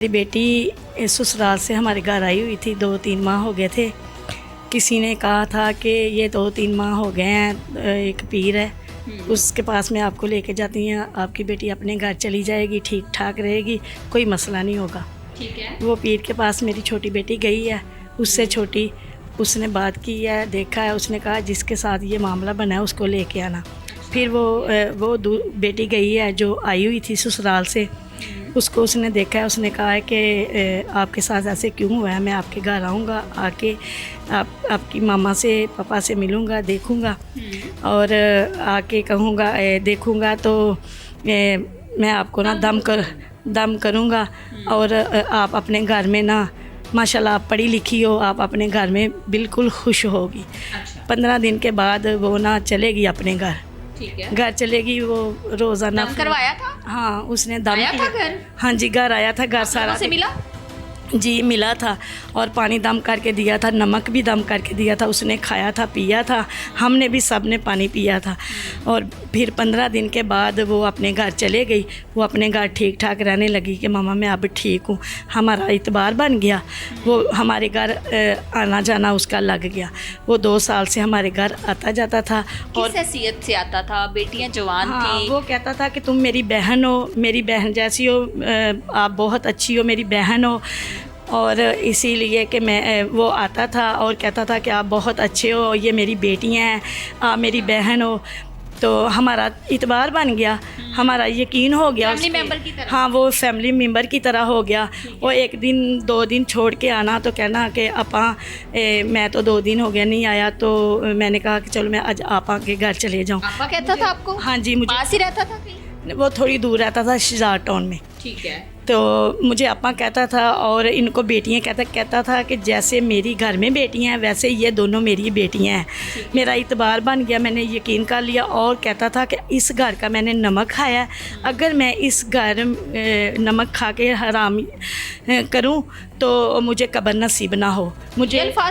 मेरी बेटी ससुराल से हमारे घर आई हुई थी, 2-3 माह हो गए थे। किसी ने कहा था कि ये 2-3 माह हो गए हैं, एक पीर है उसके पास में आपको लेके जाती हैं, आपकी बेटी अपने घर चली जाएगी, ठीक ठाक रहेगी, कोई मसला नहीं होगा। ठीक है। वो पीर के पास मेरी छोटी बेटी गई है, उससे छोटी, उसने बात की है, देखा है, उसने कहा जिसके साथ ये मामला बना है उसको लेके आना। फिर वो बेटी गई है जो आई हुई थी ससुराल से, उसको उसने देखा है, उसने कहा है कि आपके साथ ऐसे क्यों हुआ है, मैं आपके घर आऊँगा, आके आपकी मामा से पापा से मिलूँगा, देखूँगा और आके कहूँगा देखूँगा तो मैं आपको ना दम करूँगा और आप अपने घर में ना माशाल्लाह आप पढ़ी लिखी हो, आप अपने घर में बिल्कुल खुश होगी। 15 दिन के बाद वो ना चलेगी अपने घर। ठीक है। घर चलेगी, वो रोज़ाना दम करवाया था? हाँ, उसने दम आया किया। था घर? हाँ जी, घर आया था, घर सारा से मिला? जी मिला था और पानी दम करके दिया था, नमक भी दम करके दिया था, उसने खाया था, पिया था, हमने भी सब ने पानी पिया था। और फिर 15 दिन के बाद वो अपने घर चले गई, वो अपने घर ठीक ठाक रहने लगी कि मामा मैं अब ठीक हूँ। हमारा इतबार बन गया, वो हमारे घर आना जाना उसका लग गया। वो 2 साल से हमारे घर आता जाता था। और किस हैसियत से आता था? बेटियां जवान हाँ, थी? वो कहता था कि तुम मेरी बहन हो, मेरी बहन जैसी हो, आप बहुत अच्छी हो, मेरी बहन हो। और इसीलिए कि मैं वो आता था और कहता था कि आप बहुत अच्छे हो, ये मेरी बेटियां हैं, आप मेरी बहन हो। तो हमारा इतबार बन गया, हमारा यकीन हो गया फैमिली उस पे। मेंबर की तरह? हाँ, वो फैमिली मेंबर की तरह हो गया। वो 1 दिन 2 दिन छोड़ के आना तो कहना कि आपा मैं तो 2 दिन हो गया नहीं आया, तो मैंने कहा कि चलो मैं आज आपा के घर चले जाऊँ। आपा कहता था आपको? हाँ जी, मुझे पास ही रहता था कहीं? वो थोड़ी दूर रहता था, शिजार टाउन में। ठीक है। तो मुझे अपा कहता था और इनको बेटियां कहता था कि जैसे मेरी घर में बेटियां हैं वैसे ये दोनों मेरी बेटियां हैं। मेरा इतबार बन गया, मैंने यकीन कर लिया और कहता था कि इस घर का मैंने नमक खाया, अगर मैं इस घर नमक खा के हराम करूं तो मुझे कब्र नसीब ना हो। मुझे अल्फाज